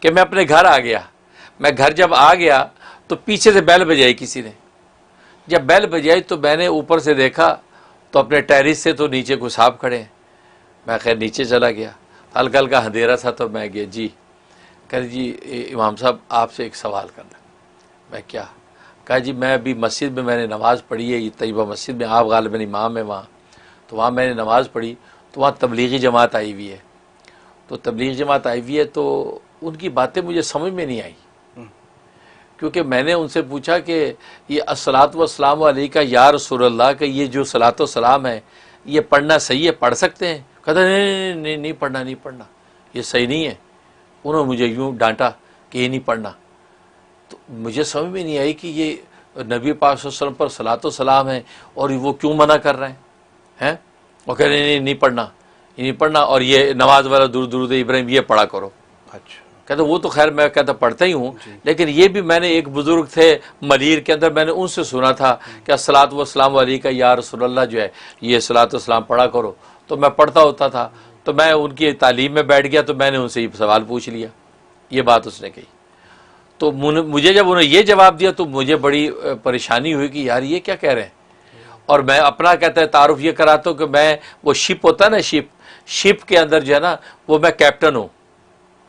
कि मैं अपने घर आ गया। मैं घर जब आ गया तो पीछे से बेल बजाई किसी ने। जब बेल बजाई तो मैंने ऊपर से देखा तो अपने टेरिस से तो नीचे कुछ साहब खड़े हैं। मैं खैर नीचे चला गया, हल्का हल्का अंधेरा था तो मैं गया। जी कह जी इमाम साहब आपसे एक सवाल करना। मैं क्या? कहा जी मैं अभी मस्जिद में मैंने नमाज़ पढ़ी है, ये तैयबा मस्जिद में, आप गालिबन इमाम है वहाँ, तो वहाँ मैंने नमाज़ पढ़ी तो वहाँ तबलीगी जमात आई हुई है। तो तबलीगी जमात आई हुई है तो उनकी बातें मुझे समझ में नहीं आई, क्योंकि मैंने उनसे पूछा कि ये अस्सलातु वस्सलामु अलैका या रसूलल्लाह का ये जो सलातो सलाम है ये पढ़ना सही है, पढ़ सकते हैं? कहता नहीं पढ़ना, नहीं पढ़ना, ये सही नहीं है। उन्होंने मुझे यूँ डांटा कि ये नहीं पढ़ना। तो मुझे समझ में नहीं आई कि ये नबी पाक सल्लल्लाहु अलैहि वसल्लम पर सलातो सलाम है और वो क्यों मना कर रहे हैं? वो कह रहे नहीं पढ़ना, ये नहीं पढ़ना, और ये नमाज वाला दुरूद इब्राहिम ये पढ़ा करो। अच्छा। कहते वो तो खैर मैं कहता पढ़ता ही हूँ, लेकिन ये भी मैंने एक बुजुर्ग थे मलीर के अंदर, मैंने उनसे सुना था कि अस्सलातु वस्सलामु अलैका या रसूलल्लाह जो है ये सलातो सलाम पढ़ा करो। तो मैं पढ़ता होता था, तो मैं उनकी तालीम में बैठ गया तो मैंने उनसे ये सवाल पूछ लिया। ये बात उसने कही तो मुझे जब उन्होंने ये जवाब दिया तो मुझे बड़ी परेशानी हुई कि यार ये क्या कह रहे हैं। और मैं अपना कहता है तारुफ ये कराता हूँ कि मैं वो शिप होता है ना, शिप के अंदर जो है ना वो मैं कैप्टन हूँ,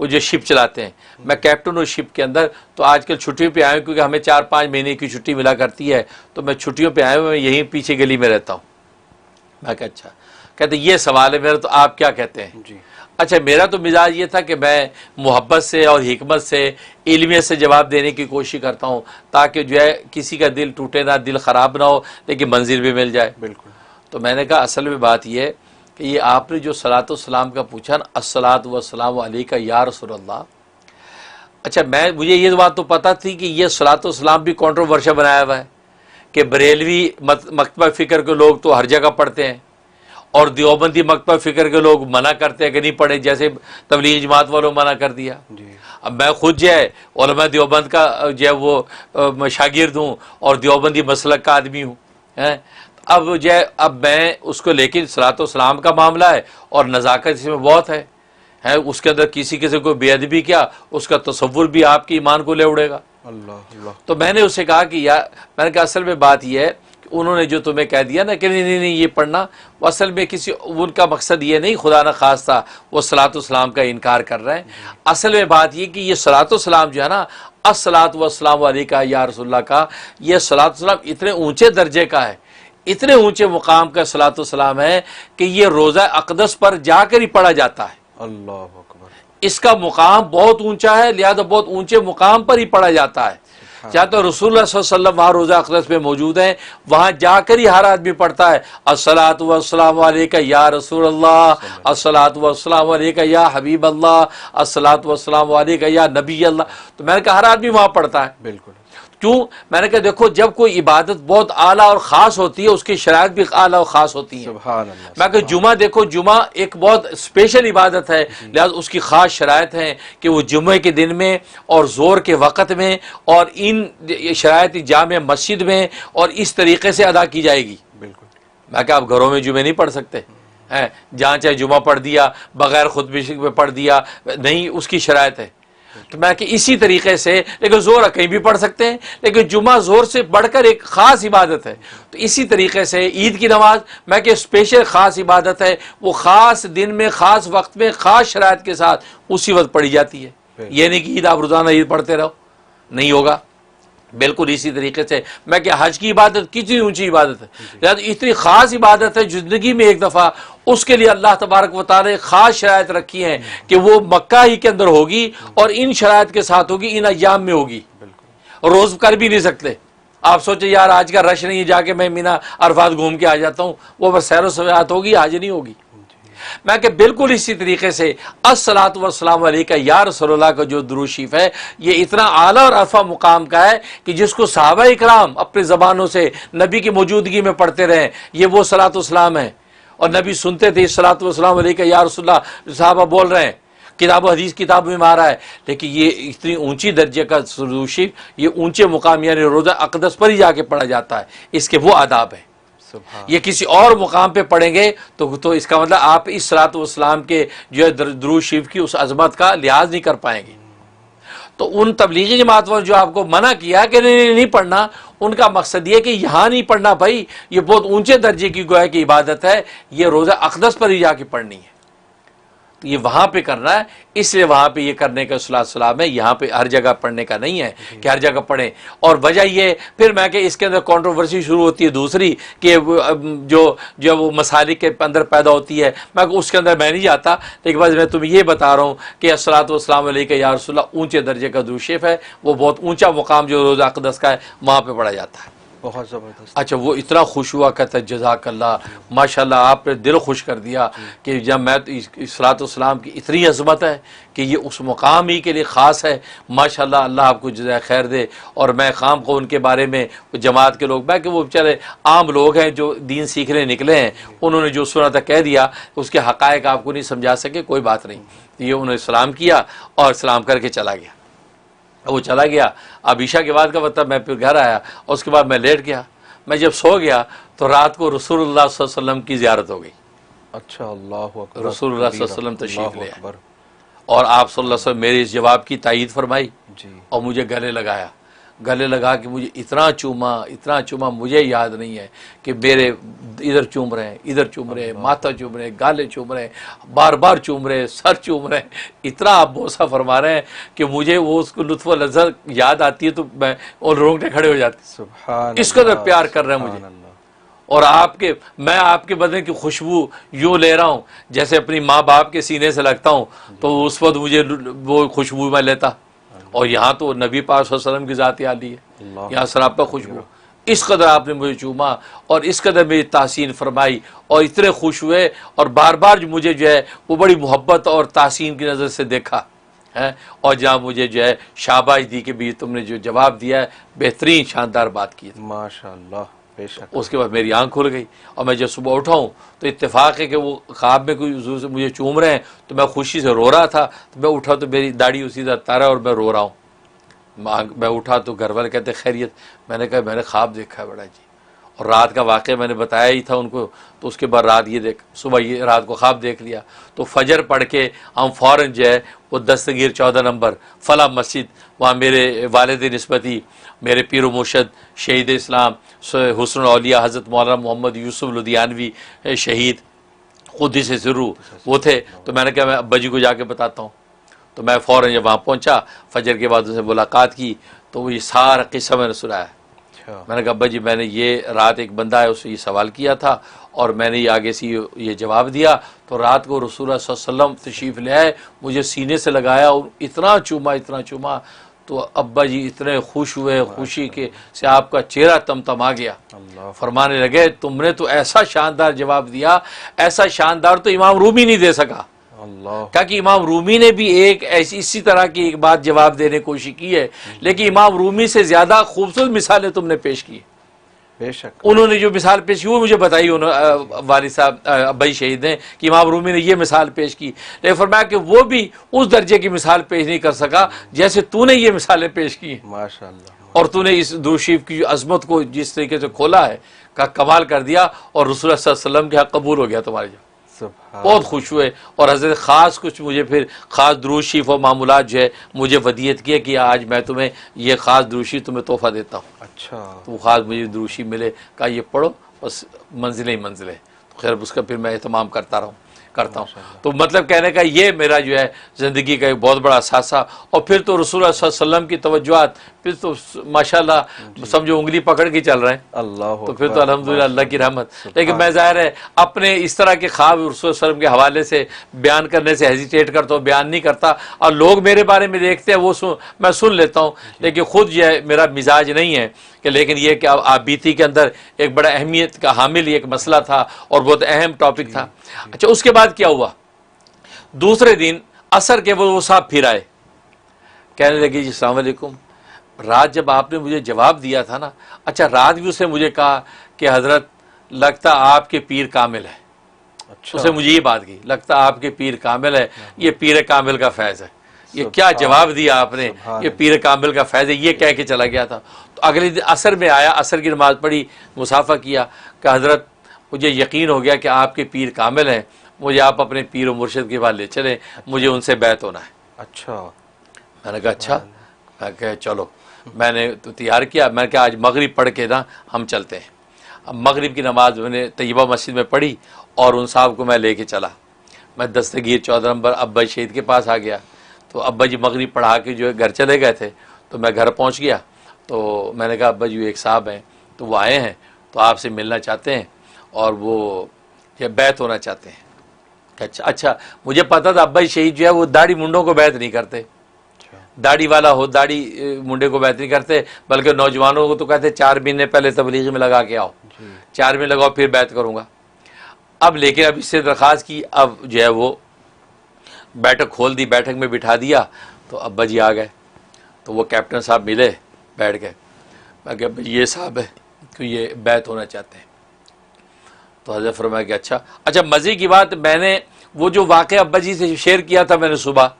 वो जो शिप चलाते हैं मैं कैप्टन हूँ शिप के अंदर। तो आजकल छुट्टियों पे आया हूँ क्योंकि हमें 4-5 महीने की छुट्टी मिला करती है, तो मैं छुट्टियों पे आया हूँ, मैं यहीं पीछे गली में रहता हूँ। मैं कहा अच्छा। कहते ये सवाल है मेरा, तो आप क्या कहते हैं? जी। अच्छा मेरा तो मिजाज ये था कि मैं मोहब्बत से और हिकमत से इल्मियत से जवाब देने की कोशिश करता हूँ ताकि जो है किसी का दिल टूटे ना, दिल ख़राब ना हो, लेकिन मंजिल भी मिल जाए। बिल्कुल। तो मैंने कहा असल में बात यह है कि ये आपने जो सलातो सलाम का पूछा ना, अस्सलातु वस्सलामु अलैका या रसूलल्लाह, अच्छा मुझे ये बात तो पता थी कि ये सलातो सलाम भी कंट्रोवर्शियल बनाया हुआ है कि बरेलवी मकतबा फ़िक्र के लोग तो हर जगह पढ़ते हैं और देवबंदी मकतबा फ़िक्र के लोग मना करते हैं कि नहीं पढ़े, जैसे तबलीग जमात वालों मना कर दिया। अब मैं खुद जो है उलमा देवबंद का जो है वो शागिर्द हूँ और देवबंदी मसलक का आदमी हूँ, हैं। अब जो है अब मैं उसको, लेकिन सलातो सलाम का मामला है और नज़ाकत इसमें बहुत है उसके अंदर किसी को बेअदबी किया उसका तसव्वुर भी आपके ईमान को ले उड़ेगा। अल्लाह। तो मैंने उससे कहा कि यार, मैंने कहा असल में बात यह है कि उन्होंने जो तुम्हें कह दिया ना कि नहीं ये पढ़ना, वो असल में किसी उनका मकसद ये नहीं, खुदा न खास्ता वो सलातो सलाम का इनकार कर रहे हैं। असल में बात ये कि ये सलातो सलाम जो है ना, अस्सलातु वस्सलामु अलैका या रसूलल्लाह का, ये सलातो सलाम इतने ऊँचे दर्जे का है, इतने ऊँचे मुकाम का सलातो सलाम है कि ये रोज़ा अक़दस पर जाकर ही पढ़ा जाता है। अल्लाह अकबर। इसका मुकाम बहुत ऊंचा है, लिहाजा बहुत ऊंचे मुकाम पर ही पढ़ा जाता है। चाहे तो रसूलुल्लाह सल्लल्लाहु अलैहि वसल्लम वहाँ रोज़ा अक़दस में मौजूद हैं, वहाँ जाकर ही हर आदमी पढ़ता है अस्सलातु वस्सलामु अलैका या रसूलल्लाह, अस्सलातु वस्सलामु अलैका या हबीब अल्लाह, अस्सलातु वस्सलामु अलैका या नबी अल्लाह। तो मैंने कहा हर आदमी वहाँ पढ़ता है। बिल्कुल। क्यों? मैंने कहा देखो जब कोई इबादत बहुत आला और ख़ास होती है उसकी शराइत भी आला और ख़ास होती है। मैं कहा जुमा देखो, जुमा एक बहुत स्पेशल इबादत है, लिहाजा उसकी ख़ास शराइत है कि वो जुमे के दिन में और ज़ोर के वक़्त में और इन शराइत जामे मस्जिद में और इस तरीक़े से अदा की जाएगी। बिल्कुल। मैं कहा आप घरों में जुमे नहीं पढ़ सकते हैं, जहाँ चाहे जुमा पढ़ दिया, बग़ैर खुतबे में पढ़ दिया, नहीं, उसकी शराइत है। तो मैं कि इसी तरीके से, लेकिन जोर कहीं भी पढ़ सकते हैं, लेकिन जुमा जोर से बढ़कर एक ख़ास इबादत है। तो इसी तरीके से ईद की नमाज मैं कि स्पेशल ख़ास इबादत है, वो ख़ास दिन में, ख़ास वक्त में, ख़ास शराइत के साथ उसी वक्त पढ़ी जाती है। ये नहीं कि ईद आप रोज़ाना ईद पढ़ते रहो, नहीं होगा। बिल्कुल इसी तरीके से मैं कि हज की इबादत कितनी ऊंची इबादत है, इतनी ख़ास इबादत है, ज़िंदगी में एक दफ़ा उसके लिए अल्लाह तबारक व तआला ने ख़ास शराइत रखी हैं कि वो मक्का ही के अंदर होगी और इन शराइत के साथ होगी, इन अय्याम में होगी। रोज़ कर भी नहीं सकते। आप सोचे यार आज का रश नहीं, जाके मैं मीना अरफात घूम के आ जाता हूँ, वो बस सैर सयाहत होगी, आज नहीं होगी। मैं कि बिल्कुल इसी तरीके से अस्सलातु वस्सलामु अलैका या रसूलल्लाह का जो दुरूद शरीफ है ये इतना आला और अरफा मुकाम का है कि जिसको सहाबा इकराम अपनी ज़बानों से नबी की मौजूदगी में पढ़ते रहे, ये वो सलातु सलाम है। और नबी सुनते थे सलातु वस्सलामु अलैका या रसूलल्लाह, सहाबा बोल रहे हैं, किताब हदीस किताब में मारा है, लेकिन ये इतनी ऊंची दर्जे का दुरूद शरीफ, ये ऊंचे मुकाम यानी रोज़ा अक़दस पर ही जाके पढ़ा जाता है। इसके वो आदाब है। ये किसी और मुकाम पे पढ़ेंगे तो इसका मतलब आप इस सलातो वस्सलाम के जो है दुरूद शरीफ की उस अजमत का लिहाज नहीं कर पाएंगे। तो उन तबलीगी जमात वालों जो आपको मना किया कि नहीं पढ़ना, उनका मकसद ये कि यहाँ नहीं पढ़ना भाई, ये बहुत ऊंचे दर्जे की गोया की इबादत है, ये रोज़ा अक़दस पर ही जाके पढ़नी है, तो ये वहाँ पे करना है, इसलिए वहाँ पे ये करने का सलाम है। यहाँ पे हर जगह पढ़ने का नहीं है कि हर जगह पढ़ें। और वजह ये फिर मैं कि इसके अंदर कंट्रोवर्सी शुरू होती है दूसरी कि जो वो मसालिक के अंदर पैदा होती है, मैं उसके अंदर मैं नहीं जाता, लेकिन बस मैं तुम्हें ये बता रहा हूँ कि अस्सलातु वस्सलाम अलैका या रसूलल्लाह ऊँचे दर्जे का दुरूद है, वो बहुत ऊँचा मुकाम जो रोज़ा अक़दस का है वहाँ पर पढ़ा जाता है। बहुत ज़बरदस्त। अच्छा, वो इतना खुश हुआ, कहता है जज़ाकल्लाह, माशाल्लाह आपने दिल खुश कर दिया कि जब मैं इस्लात वस्सलाम की इतनी अज़मत है कि ये उस मुकाम ही के लिए ख़ास है, माशाल्लाह अल्लाह आपको जज़ाए खैर दे। और मैं ख़ाम को उनके बारे में जमात के लोग, मैं कि वो बेचारे आम लोग हैं जो दीन सीखने निकले हैं, उन्होंने जो सुना था कह दिया, उसके हक़ाइक़ आपको नहीं समझा सके, कोई बात नहीं। ये उन्होंने सलाम किया और सलाम करके चला गया, वो चला गया। अब ईशा के बाद का मतलब मैं फिर घर आया और उसके बाद मैं लेट गया। मैं जब सो गया तो रात को रसूलुल्लाह सल्लल्लाहु अलैहि वसल्लम की ज़ियारत हो गई। अच्छा, अल्लाहु अकबर। रसूलुल्लाह सल्लल्लाहु अलैहि वसल्लम तशरीफ़ ले आए और आप सल्लल्लाहु अलैहि वसल्लम मेरे इस जवाब की तायीद फरमाई जी। और मुझे गले लगाया। गले लगा के मुझे इतना चूमा, मुझे याद नहीं है कि मेरे इधर चूम रहे हैं, इधर चूम रहे हैं, माथा चूम रहे हैं, गाले चूम रहे हैं, बार बार चूम रहे हैं, सर चूम रहे हैं, इतना आप बोसा फरमा रहे हैं कि मुझे वो उसको लुत्फ़ लज़्ज़त याद आती है तो मैं और रोंगटे खड़े हो जाते। सुभान इस कदर प्यार कर रहे हैं मुझे। और मैं आपके बदन की खुशबू यूँ ले रहा हूँ जैसे अपनी माँ बाप के सीने से लगता हूँ, तो उस वक्त मुझे वो खुशबू मैं लेता। और यहाँ तो नबी पाक सल्लल्लाहु अलैहि वसल्लम की ज़ात आली है, यहाँ सरापा खुशबू। इस कदर आपने मुझे चूमा और इस कदर मेरी तासीन फरमाई और इतने खुश हुए और बार बार जो मुझे जो है वो बड़ी मोहब्बत और तासीन की नज़र से देखा है। और जहाँ मुझे जो है शाबाश दी कि भी तुमने जो जवाब दिया है बेहतरीन शानदार बात की है, माशाअल्लाह, बेशक। उसके बाद मेरी आंख खुल गई और मैं जब सुबह उठा हूँ तो इत्तेफाक है कि वो ख्वाब में कोई हुजूर से मुझे चूम रहे हैं, तो मैं खुशी से रो रहा था। तो मैं उठा तो मेरी दाढ़ी उसी तरह तारा और मैं रो रहा हूँ। मैं उठा तो घर वाले कहते खैरियत। मैंने कहा मैंने ख्वाब देखा है बड़ा जी, और रात का वाक़या मैंने बताया ही था उनको। तो उसके बाद रात ये देख, सुबह ये रात को ख्वाब देख लिया। तो फजर पढ़ के हम फ़ौरन जो है वो दस्तगीर 14 नंबर फला मस्जिद, वहाँ मेरे वालिद निस्बती मेरे पीर व मुर्शद शहीद इस्लाम हुस्नुल औलिया हज़रत मौलाना मोहम्मद यूसुफ लुधियानवी शहीद क़ुद्दीस सिर्रुहु वो थे। तो मैंने कहा मैं अब्बा जी को जाके बताता हूँ। तो मैं फ़ौरन जब वहाँ पहुँचा, फजर के बाद उनसे मुलाकात की, तो वो ये सारा किस्सा मैंने सुनाया। मैंने कहा अब्बा जी मैंने ये रात एक बंदा है उससे ये सवाल किया था और मैंने ये आगे से ये जवाब दिया। तो रात को रसूलुल्लाह सल्लल्लाहु अलैहि वसल्लम तशरीफ़ ले आए, मुझे सीने से लगाया और इतना चूमा। तो अब्बा जी इतने खुश हुए, खुशी के से आपका चेहरा तमतमा गया। फरमाने लगे तुमने तो ऐसा शानदार जवाब दिया, ऐसा शानदार तो इमाम रूमी नहीं दे सका। कहा कि इमाम रूमी ने भी एक ऐसी इसी तरह की एक बात जवाब देने की कोशिश की है, लेकिन इमाम रूमी से ज्यादा खूबसूरत मिसालें तुमने पेश की। बेशक उन्होंने जो मिसाल पेश की वो मुझे बताई वालिद साहब अब्बाई शहीद ने कि इमाम रूमी ने ये मिसाल पेश की, लेकिन फरमाया कि वो भी उस दर्जे की मिसाल पेश नहीं कर सका जैसे तूने ये मिसालें पेश की माशाअल्लाह। और तूने इस दुरूद शरीफ की अजमत को जिस तरीके से खोला है का कमाल कर दिया और रसूलुल्लाह सल्लल्लाहु अलैहि वसल्लम के हक़ कबूल हो गया तुम्हारे जो। बहुत खुश हुए और हज़रत ख़ास कुछ मुझे फिर ख़ास दुरूद शरीफ और मामूलात जो है मुझे वदीयत किया कि आज मैं तुम्हें ये ख़ास दुरूद शरीफ तुम्हें तोहफ़ा देता हूँ। अच्छा, तो वो ख़ास मुझे दुरूद शरीफ मिले, कहा ये पढ़ो बस मंजिलें ही मंजिलें। तो खैर उसका फिर मैं एहतमाम करता हूँ। तो मतलब कहने का ये मेरा जो है ज़िंदगी का एक बहुत बड़ा असासा। और फिर तो रसूलुल्लाह सल्लल्लाहु अलैहि वसल्लम की तवज्जुआत फिर तो माशाल्लाह समझो उंगली पकड़ के चल रहे हैं। अल्लाह, तो फिर तो अल्हम्दुलिल्लाह अल्लाह की रहमत। लेकिन मैं ज़ाहिर है अपने इस तरह के ख्वाब रसूलुल्लाह सल्लल्लाहु अलैहि वसल्लम के हवाले से बयान करने से हेजिटेट करता हूँ, बयान नहीं करता। और लोग मेरे बारे में देखते हैं वो मैं सुन लेता हूँ, लेकिन खुद जो है मेरा मिजाज नहीं है कि। लेकिन ये कि आप बीती के अंदर एक बड़ा अहमियत का हामिल एक मसला था और बहुत अहम टॉपिक था। अच्छा, उसके बाद क्या हुआ, दूसरे दिन असर के वो साहब फिर आए, कहने लगे जी अस्सलाम वालेकुम, रात जब आपने मुझे जवाब दिया था ना, अच्छा रात भी उसने मुझे कहा कि हजरत लगता आपके पीर कामिल है। अच्छा, उसने मुझे ये बात की, लगता आपके पीर कामिल है, ये पीर कामिल का फैज़ है। ये क्या जवाब दिया आपने, ये पीर कामिल का फैज़ है, ये कह के चला गया था। तो अगले दिन असर में आया, असर की नमाज़ पढ़ी, मुसाफा किया कि हजरत मुझे यकीन हो गया कि आपके पीर कामिल हैं, मुझे आप अपने पीर और मुर्शिद के पास ले चलें, मुझे उनसे बैत होना है। अच्छा, मैंने कहा अच्छा, मैं कहा चलो, मैंने तो तैयार किया, मैंने कहा आज मगरिब पढ़ के ना हम चलते हैं। अब मगरिब की नमाज़ मैंने तैयबा मस्जिद में पढ़ी और उन साहब को मैं लेके चला। मैं दस्तगीर 14 नंबर अब्बा शहीद के पास आ गया। तो अब्बा जी मगरिब पढ़ा के जो है घर चले गए थे, तो मैं घर पहुंच गया। तो मैंने कहा अब्बा जी एक साहब हैं, तो वो आए हैं, तो आपसे मिलना चाहते हैं और वो ये बैत होना चाहते हैं। अच्छा अच्छा, मुझे पता था अब्बा जी शहीद जो है वो दाढ़ी मुंडों को बैत नहीं करते, दाढ़ी वाला हो दाढ़ी मुंडे को बैत नहीं करते, बल्कि नौजवानों को तो कहते 4 महीने पहले तबलीग में लगा के आओ, 4 महीने लगाओ फिर बैत करूँगा। अब लेकिन अब इससे दरख्वास्त की, अब जो है वो बैठक खोल दी, बैठक में बिठा दिया। तो अब्बा जी आ गए, तो वो कैप्टन साहब मिले, बैठ गए। मैं कहा अब्बा जी ये साहब है कि ये बैत होना चाहते हैं। तो हज़रत फरमाया कि अच्छा मज़े की बात, मैंने वो जो वाक़े अब्बा जी से शेयर किया था मैंने सुबह,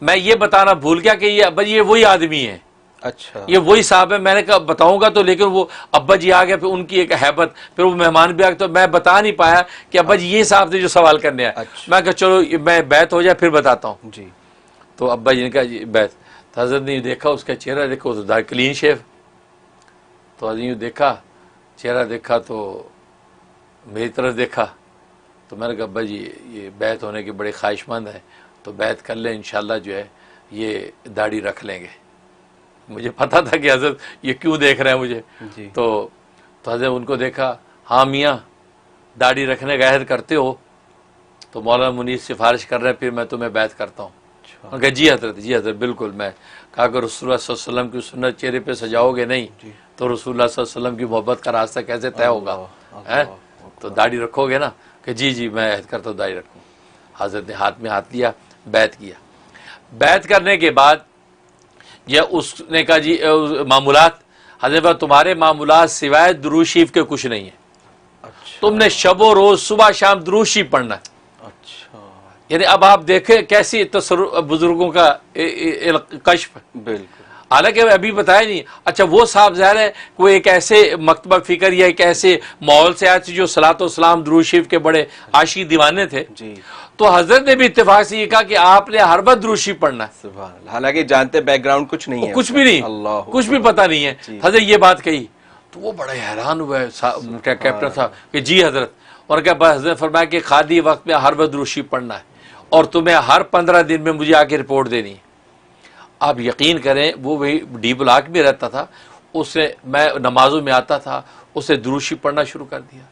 मैं ये बताना भूल गया कि ये अब्बा जी ये वही आदमी है। अच्छा, ये वही साहब है। मैंने कहा बताऊंगा तो, लेकिन वो अब्बा जी आ गए, फिर उनकी एक हैबत, फिर वो मेहमान भी आ गए, तो मैं बता नहीं पाया कि अब्बा जी ये साहब थे जो सवाल करने आए। अच्छा। मैं कहा चलो मैं बैत हो जाए फिर बताता हूँ। जी, तो अब्बा जी ने कहा जी बैत। तो हज़रत ने देखा, उसका चेहरा देखो तो दाढ़ी क्लीन शेव। तो हज़रत ने देखा, चेहरा देखा तो मेरी तरफ देखा। तो मैंने कहा अब्बा जी ये बैत होने के बड़े ख्वाहिशमंद हैं, तो बैत कर लें, इंशाल्लाह जो है ये दाढ़ी रख लेंगे। मुझे पता था कि हज़रत ये क्यों देख रहे हैं मुझे। जी। तो हज़रत उनको देखा, हाँ मियाँ दाढ़ी रखने का अहद करते हो? तो मौलाना मुनीर सिफारिश कर रहे हैं, फिर मैं तुम्हें बैत करता हूँ। अच्छा, कहा जी हज़रत बिल्कुल। मैं कहा अगर रसूलुल्लाह सल्लल्लाहु अलैहि वसल्लम की सुन्नत चेहरे पे सजाओगे नहीं तो रसूलुल्लाह सल्लल्लाहु अलैहि वसल्लम की मोहब्बत का रास्ता कैसे तय होगा, है? तो दाढ़ी रखोगे ना? कि जी मैं अहद करता हूँ दाढ़ी रखूँ। हज़रत ने हाथ में हाथ लिया, बैत किया। बैत करने के बाद यह उसने कहा जी मामूलात, हज़रत तुम्हारे मामूलात सिवाय दुरूद शरीफ के कुछ नहीं है। अच्छा, तुमने शबो रोज़ सुबह शाम दुरूद शरीफ पढ़ना है। अच्छा, यानी अब आप देखें कैसी बुजुर्गों का कश्फ। बिल्कुल, हालांकि अभी बताया नहीं। अच्छा वो साहब ज़ाहिर है कोई एक ऐसे मकतबा फ़िक्र या एक ऐसे माहौल से आए थे जो सलातो सलाम दुरूद शरीफ के बड़े आशिक दीवाने थे। जी, तो हज़रत ने भी इत्तेफाक से ये कहा कि आपने हर वक्त दुरूद शरीफ पढ़ना है। सुभान अल्लाह। हालांकि जानते बैकग्राउंड कुछ नहीं है, कुछ भी नहीं, अल्लाह, कुछ भी पता नहीं है। जी। हज़रत ये बात कही तो वो बड़े हैरान हुए कैप्टन साहब कि जी हज़रत। और क्या हज़रत फरमाया कि खाली वक्त में हर वक्त दुरूद शरीफ पढ़ना है और तुम्हें हर 15 दिन में मुझे आके रिपोर्ट देनी है। आप यकीन करें वो वही डी ब्लॉक में रहता था, उसने मैं नमाजों में आता था, उसे दुरूद शरीफ पढ़ना शुरू कर दिया।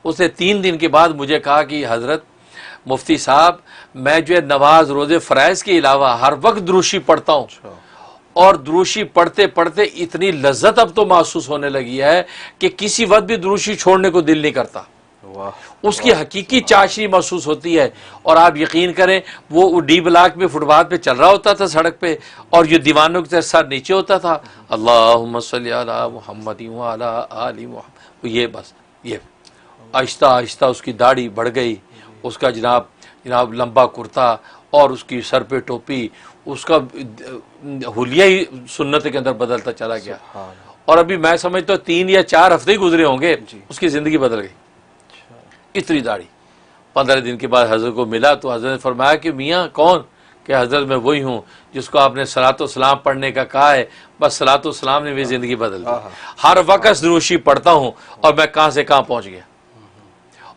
उसने 3 दिन के बाद मुझे कहा कि हज़रत मुफ्ती साहब मैं जो है नमाज रोज़े फ़राइज़ के अलावा हर वक्त दुरूद शरीफ पढ़ता हूँ और दुरूद शरीफ पढ़ते पढ़ते इतनी लज्जत अब तो महसूस होने लगी है कि किसी वक्त भी दुरूद शरीफ छोड़ने को दिल नहीं करता। उसकी हकीकी चाशनी महसूस होती है। और आप यकीन करें वो डी ब्लॉक में फुटपाथ पे चल रहा होता था सड़क पे, और ये दीवानों की तरह सर नीचे होता था, अल्लाहुम्मा सल्ली अला मुहम्मद व अला आलि मुहम्मद। ये बस ये आहिस्ता आहिस्ता उसकी दाढ़ी बढ़ गई, उसका जनाब लंबा कुर्ता और उसकी सर पे टोपी, उसका हुलिया ही सुन्नत के अंदर बदलता चला गया। और अभी मैं समझता हूँ 3 या 4 हफ्ते ही गुजरे होंगे, उसकी ज़िंदगी बदल गई। इतनी दाढ़ी। 15 दिन के बाद हज़रत को मिला तो हज़रत ने फरमाया कि मियाँ कौन? कि हज़रत मैं वही हूँ जिसको आपने सलातो सलाम पढ़ने का कहा है। बस सलातो सलाम ने मेरी ज़िंदगी बदल दी। हर वक्त दुरूद शरीफ पढ़ता हूँ और मैं कहाँ से कहाँ पहुँच गया।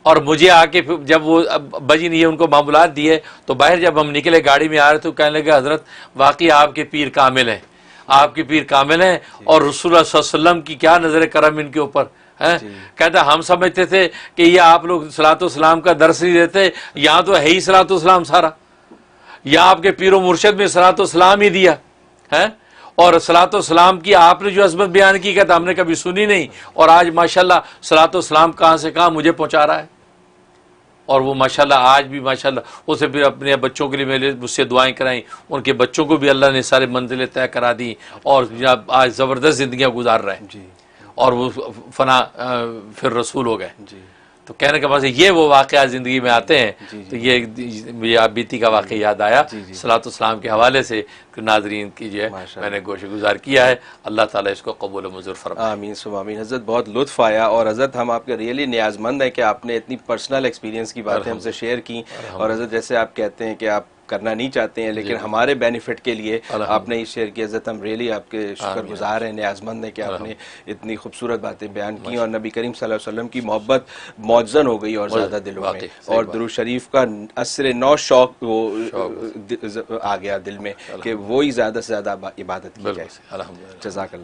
और मुझे आके जब वो बजी ने ये उनको मामूलात दिए तो बाहर जब हम निकले गाड़ी में आ रहे तो कहने लगे हज़रत वाकई आपके पीर कामिल हैं, आपके पीर कामिल हैं और रसूलुल्लाह सल्लल्लाहु अलैहि वसल्लम की क्या नज़र करम इनके ऊपर है। कहता हम समझते थे कि ये आप लोग सलातो सलाम का दर्स नहीं देते, यहाँ तो है ही सलातो सलाम सारा, यहाँ आपके पीरो मुर्शद में सलातो सलाम ही दिया है। और सलातो सलाम की आपने जो अज़मत बयान की कहता हमने कभी सुनी नहीं, और आज माशाल्लाह सलातो सलाम कहाँ से कहाँ मुझे पहुँचा रहा है। और वो माशाल्लाह आज भी माशाल्लाह उसे फिर अपने बच्चों के लिए मेरे मुझसे दुआएं कराई, उनके बच्चों को भी अल्लाह ने सारे मंजिलें तय करा दी और आज ज़बरदस्त ज़िंदगियाँ गुजार रहे हैं और वो फना फिर रसूल हो गए। तो कहने का मतलब ये वो वाक़या ज़िंदगी में आते हैं। तो ये मुझे आप बीती का वाक़या याद आया सलातो सलाम के हवाले से, नाज़रीन की जो है मैंने गोश गुजार किया है। अल्लाह ताला इसको कबूल मंजूर फरमाए। आमीन सुम आमीन। हज़रत बहुत लुत्फ़ आया और हज़रत हम आपके रियली न्याज़मंद हैं कि आपने इतनी पर्सनल एक्सपीरियंस की बातें हमसे शेयर की। और हज़रत जैसे आप कहते हैं कि आप करना नहीं चाहते हैं, लेकिन हमारे बेनिफिट के लिए आपने ये शेयर किया। हज़रत हम रियली आपके शुक्रगुजार हैं, न्याज़मंद हैं कि आपने इतनी खूबसूरत बातें बयान की और नबी करीम सल्लल्लाहु अलैहि वसल्लम की मोहब्बत मौज़न हो गई और ज़्यादा दिलों में, और दुरूद शरीफ का असर नौ शौक वो आ गया दिल में कि वो ही ज़्यादा से ज़्यादा इबादत की जाए। अल्हम्दुलिल्लाह। जज़ाकल्लाह।